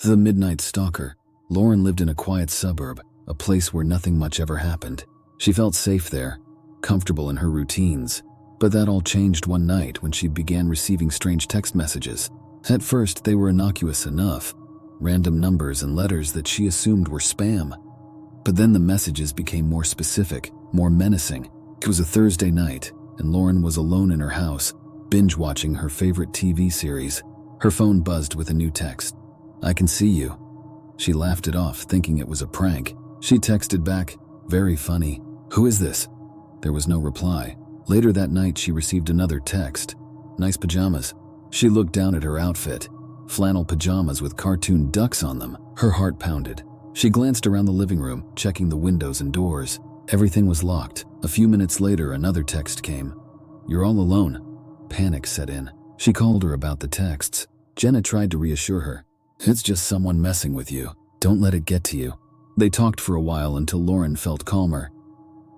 The Midnight Stalker. Lauren lived in a quiet suburb, a place where nothing much ever happened. She felt safe there, comfortable in her routines. But that all changed one night when she began receiving strange text messages. At first, they were innocuous enough, random numbers and letters that she assumed were spam. But then the messages became more specific, more menacing. It was a Thursday night, and Lauren was alone in her house, binge-watching her favorite TV series. Her phone buzzed with a new text. "I can see you." She laughed it off, thinking it was a prank. She texted back, "Very funny. Who is this?" There was no reply. Later that night, she received another text. "Nice pajamas." She looked down at her outfit. Flannel pajamas with cartoon ducks on them. Her heart pounded. She glanced around the living room, checking the windows and doors. Everything was locked. A few minutes later, another text came. "You're all alone." Panic set in. She called her about the texts. Jenna tried to reassure her. "It's just someone messing with you. Don't let it get to you." They talked for a while until Lauren felt calmer.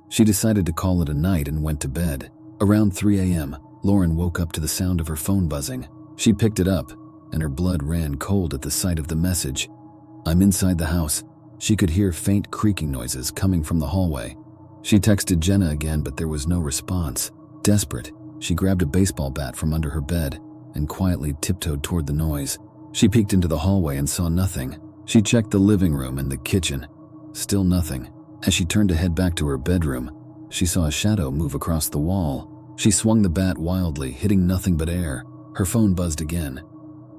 She decided to call it a night and went to bed. Around 3 a.m., Lauren woke up to the sound of her phone buzzing. She picked it up, and her blood ran cold at the sight of the message. "I'm inside the house." She could hear faint creaking noises coming from the hallway. She texted Jenna again, but there was no response. Desperate, she grabbed a baseball bat from under her bed and quietly tiptoed toward the noise. She peeked into the hallway and saw nothing. She checked the living room and the kitchen. Still nothing. As she turned to head back to her bedroom, she saw a shadow move across the wall. She swung the bat wildly, hitting nothing but air. Her phone buzzed again.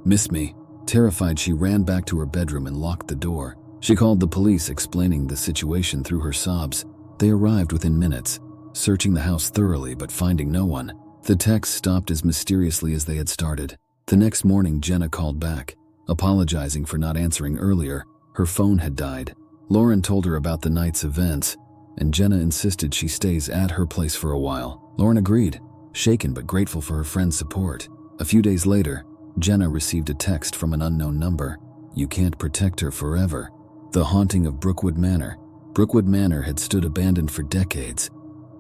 "Miss me." Terrified, she ran back to her bedroom and locked the door. She called the police, explaining the situation through her sobs. They arrived within minutes, searching the house thoroughly but finding no one. The texts stopped as mysteriously as they had started. The next morning, Jenna called back, apologizing for not answering earlier. Her phone had died. Lauren told her about the night's events, and Jenna insisted she stays at her place for a while. Lauren agreed, shaken but grateful for her friend's support. A few days later, Jenna received a text from an unknown number. "You can't protect her forever." The haunting of Brookwood Manor. Brookwood Manor had stood abandoned for decades,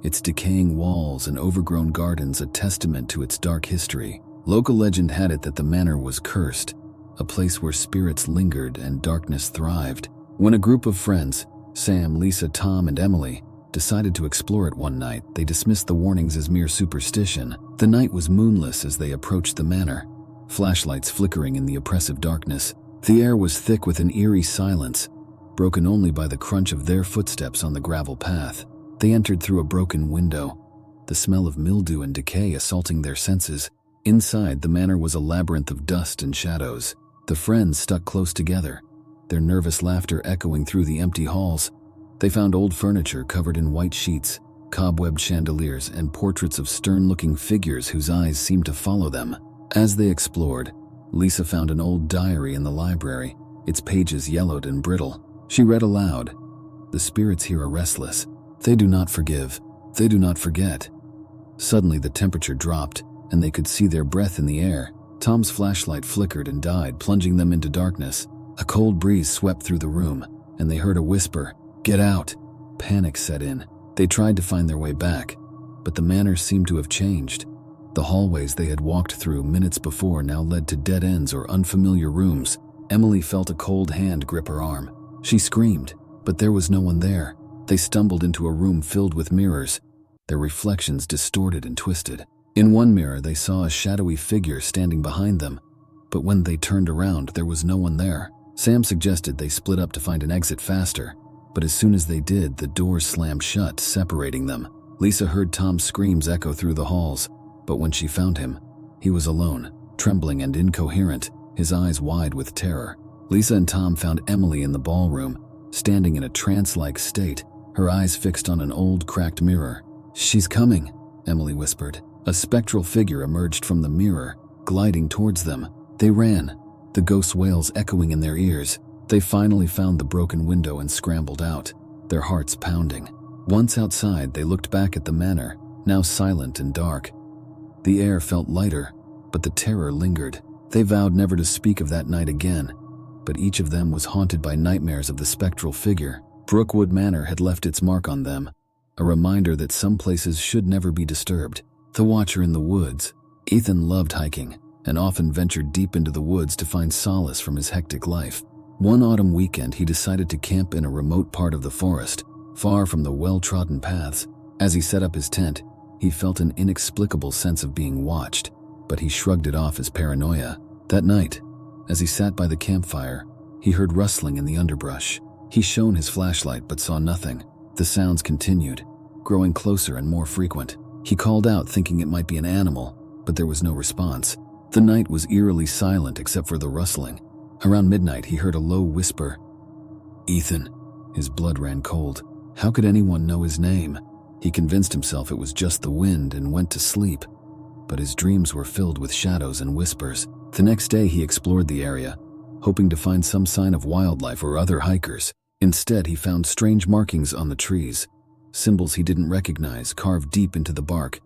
its decaying walls and overgrown gardens a testament to its dark history. Local legend had it that the manor was cursed, a place where spirits lingered and darkness thrived. When a group of friends, Sam, Lisa, Tom, and Emily, decided to explore it one night, they dismissed the warnings as mere superstition. The night was moonless as they approached the manor, flashlights flickering in the oppressive darkness. The air was thick with an eerie silence, broken only by the crunch of their footsteps on the gravel path. They entered through a broken window, the smell of mildew and decay assaulting their senses. Inside, the manor was a labyrinth of dust and shadows. The friends stuck close together, their nervous laughter echoing through the empty halls. They found old furniture covered in white sheets, cobwebbed chandeliers, and portraits of stern-looking figures whose eyes seemed to follow them. As they explored, Lisa found an old diary in the library, its pages yellowed and brittle. She read aloud, "The spirits here are restless. They do not forgive. They do not forget." Suddenly the temperature dropped, and they could see their breath in the air. Tom's flashlight flickered and died, plunging them into darkness. A cold breeze swept through the room, and they heard a whisper, "Get out!" Panic set in. They tried to find their way back, but the manor seemed to have changed. The hallways they had walked through minutes before now led to dead ends or unfamiliar rooms. Emily felt a cold hand grip her arm. She screamed, but there was no one there. They stumbled into a room filled with mirrors, their reflections distorted and twisted. In one mirror, they saw a shadowy figure standing behind them, but when they turned around, there was no one there. Sam suggested they split up to find an exit faster, but as soon as they did, the doors slammed shut, separating them. Lisa heard Tom's screams echo through the halls, but when she found him, he was alone, trembling and incoherent, his eyes wide with terror. Lisa and Tom found Emily in the ballroom, standing in a trance-like state, her eyes fixed on an old, cracked mirror. "She's coming," Emily whispered. A spectral figure emerged from the mirror, gliding towards them. They ran, the ghost's wails echoing in their ears. They finally found the broken window and scrambled out, their hearts pounding. Once outside, they looked back at the manor, now silent and dark. The air felt lighter, but the terror lingered. They vowed never to speak of that night again, but each of them was haunted by nightmares of the spectral figure. Brookwood Manor had left its mark on them, a reminder that some places should never be disturbed. The Watcher in the Woods. Ethan loved hiking, and often ventured deep into the woods to find solace from his hectic life. One autumn weekend, he decided to camp in a remote part of the forest, far from the well-trodden paths. As he set up his tent, he felt an inexplicable sense of being watched, but he shrugged it off as paranoia. That night, as he sat by the campfire, he heard rustling in the underbrush. He shone his flashlight but saw nothing. The sounds continued, growing closer and more frequent. He called out, thinking it might be an animal, but there was no response. The night was eerily silent except for the rustling. Around midnight, he heard a low whisper, "Ethan." His blood ran cold. How could anyone know his name? He convinced himself it was just the wind and went to sleep. But his dreams were filled with shadows and whispers. The next day, he explored the area, hoping to find some sign of wildlife or other hikers. Instead, he found strange markings on the trees, symbols he didn't recognize carved deep into the bark.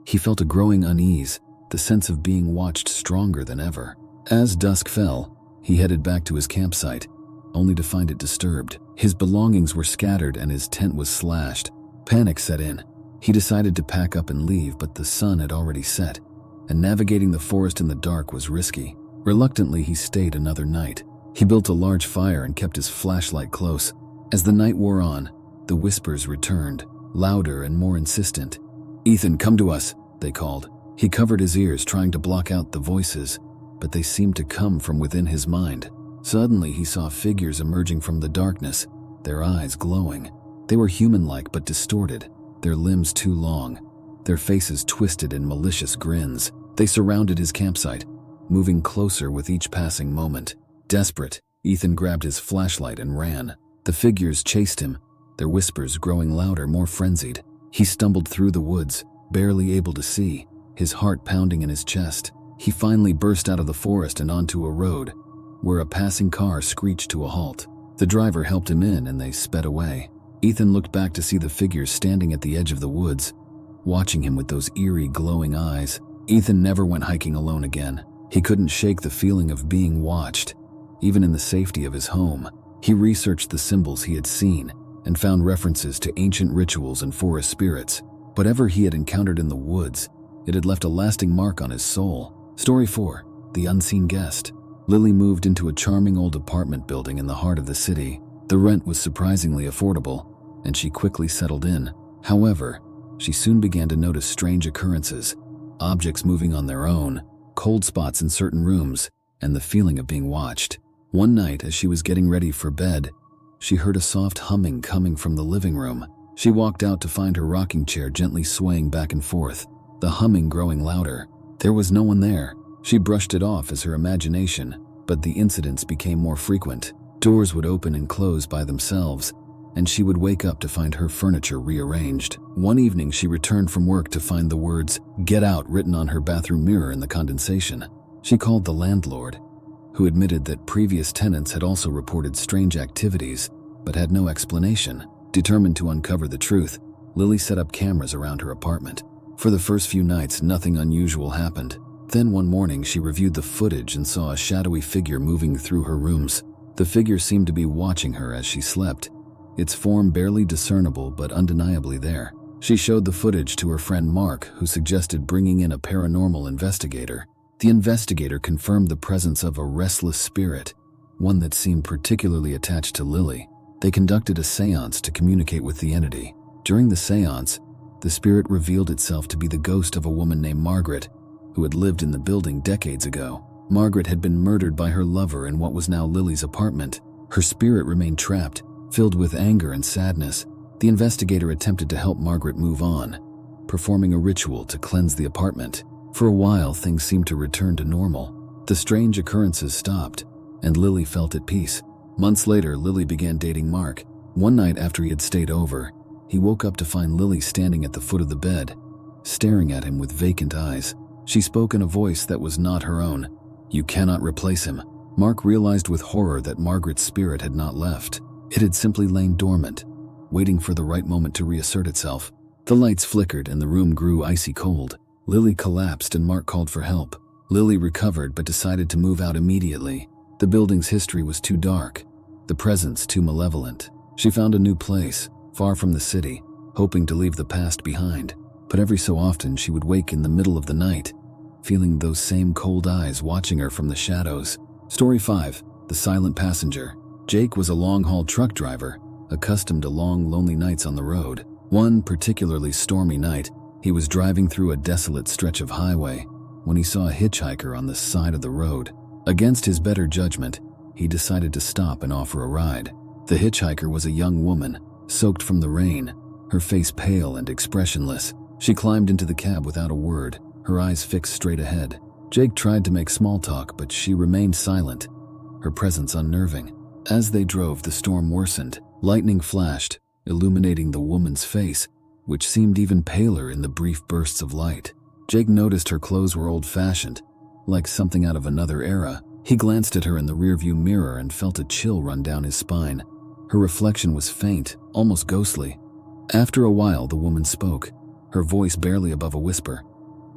He felt a growing unease, the sense of being watched stronger than ever. As dusk fell, he headed back to his campsite, only to find it disturbed. His belongings were scattered and his tent was slashed. Panic set in. He decided to pack up and leave, but the sun had already set, and navigating the forest in the dark was risky. Reluctantly, he stayed another night. He built a large fire and kept his flashlight close. As the night wore on, the whispers returned, louder and more insistent. "Ethan, come to us," they called. He covered his ears, trying to block out the voices, but they seemed to come from within his mind. Suddenly, he saw figures emerging from the darkness, their eyes glowing. They were human-like but distorted, their limbs too long, their faces twisted in malicious grins. They surrounded his campsite, moving closer with each passing moment. Desperate, Ethan grabbed his flashlight and ran. The figures chased him, their whispers growing louder, more frenzied. He stumbled through the woods, barely able to see, his heart pounding in his chest. He finally burst out of the forest and onto a road, where a passing car screeched to a halt. The driver helped him in and they sped away. Ethan looked back to see the figures standing at the edge of the woods, watching him with those eerie, glowing eyes. Ethan never went hiking alone again. He couldn't shake the feeling of being watched, even in the safety of his home. He researched the symbols he had seen and found references to ancient rituals and forest spirits. Whatever he had encountered in the woods, it had left a lasting mark on his soul. Story 4. The Unseen Guest. Lily moved into a charming old apartment building in the heart of the city. The rent was surprisingly affordable, and she quickly settled in. However, she soon began to notice strange occurrences, objects moving on their own, cold spots in certain rooms, and the feeling of being watched. One night, as she was getting ready for bed, she heard a soft humming coming from the living room. She walked out to find her rocking chair gently swaying back and forth, the humming growing louder. There was no one there. She brushed it off as her imagination, but the incidents became more frequent. Doors would open and close by themselves, and she would wake up to find her furniture rearranged. One evening, she returned from work to find the words, "Get out," written on her bathroom mirror in the condensation. She called the landlord, who admitted that previous tenants had also reported strange activities, but had no explanation. Determined to uncover the truth, Lily set up cameras around her apartment. For the first few nights, nothing unusual happened. Then one morning, she reviewed the footage and saw a shadowy figure moving through her rooms. The figure seemed to be watching her as she slept, its form barely discernible but undeniably there. She showed the footage to her friend Mark, who suggested bringing in a paranormal investigator. The investigator confirmed the presence of a restless spirit, one that seemed particularly attached to Lily. They conducted a seance to communicate with the entity. During the seance, the spirit revealed itself to be the ghost of a woman named Margaret, who had lived in the building decades ago. Margaret had been murdered by her lover in what was now Lily's apartment. Her spirit remained trapped, filled with anger and sadness. The investigator attempted to help Margaret move on, performing a ritual to cleanse the apartment. For a while, things seemed to return to normal. The strange occurrences stopped, and Lily felt at peace. Months later, Lily began dating Mark. One night after he had stayed over, he woke up to find Lily standing at the foot of the bed, staring at him with vacant eyes. She spoke in a voice that was not her own. "You cannot replace him." Mark realized with horror that Margaret's spirit had not left. It had simply lain dormant, waiting for the right moment to reassert itself. The lights flickered and the room grew icy cold. Lily collapsed and Mark called for help. Lily recovered but decided to move out immediately. The building's history was too dark, the presence too malevolent. She found a new place, far from the city, hoping to leave the past behind. But every so often she would wake in the middle of the night, feeling those same cold eyes watching her from the shadows. Story 5. The Silent Passenger. Jake was a long-haul truck driver, accustomed to long, lonely nights on the road. One particularly stormy night, he was driving through a desolate stretch of highway when he saw a hitchhiker on the side of the road. Against his better judgment, he decided to stop and offer a ride. The hitchhiker was a young woman, soaked from the rain, her face pale and expressionless. She climbed into the cab without a word, her eyes fixed straight ahead. Jake tried to make small talk, but she remained silent, her presence unnerving. As they drove, the storm worsened. Lightning flashed, illuminating the woman's face, which seemed even paler in the brief bursts of light. Jake noticed her clothes were old-fashioned, like something out of another era. He glanced at her in the rearview mirror and felt a chill run down his spine. Her reflection was faint, almost ghostly. After a while, the woman spoke, her voice barely above a whisper.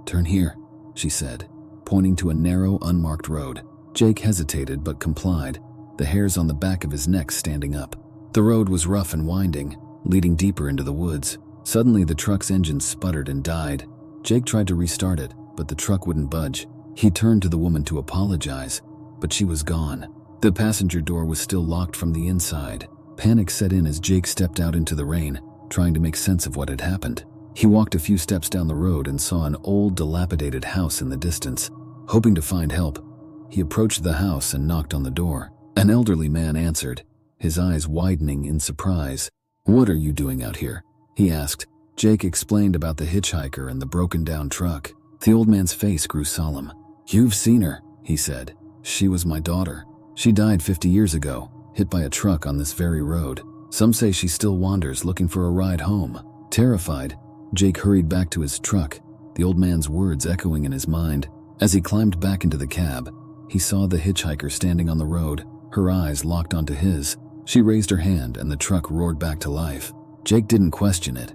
"Turn here," she said, pointing to a narrow, unmarked road. Jake hesitated but complied, the hairs on the back of his neck standing up. The road was rough and winding, leading deeper into the woods. Suddenly, the truck's engine sputtered and died. Jake tried to restart it, but the truck wouldn't budge. He turned to the woman to apologize, but she was gone. The passenger door was still locked from the inside. Panic set in as Jake stepped out into the rain, trying to make sense of what had happened. He walked a few steps down the road and saw an old, dilapidated house in the distance. Hoping to find help, he approached the house and knocked on the door. An elderly man answered, his eyes widening in surprise. "What are you doing out here?" he asked. Jake explained about the hitchhiker and the broken-down truck. The old man's face grew solemn. "You've seen her," he said. "She was my daughter. She died 50 years ago, hit by a truck on this very road. Some say she still wanders looking for a ride home." Terrified, Jake hurried back to his truck, the old man's words echoing in his mind. As he climbed back into the cab, he saw the hitchhiker standing on the road, her eyes locked onto his. She raised her hand and the truck roared back to life. Jake didn't question it.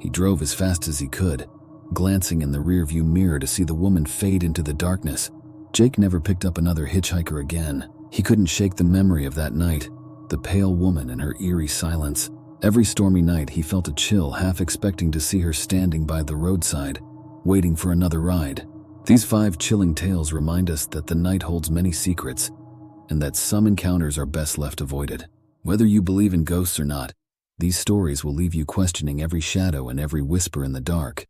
He drove as fast as he could, glancing in the rearview mirror to see the woman fade into the darkness. Jake never picked up another hitchhiker again. He couldn't shake the memory of that night, the pale woman and her eerie silence. Every stormy night he felt a chill, half expecting to see her standing by the roadside, waiting for another ride. These 5 chilling tales remind us that the night holds many secrets, and that some encounters are best left avoided. Whether you believe in ghosts or not, these stories will leave you questioning every shadow and every whisper in the dark.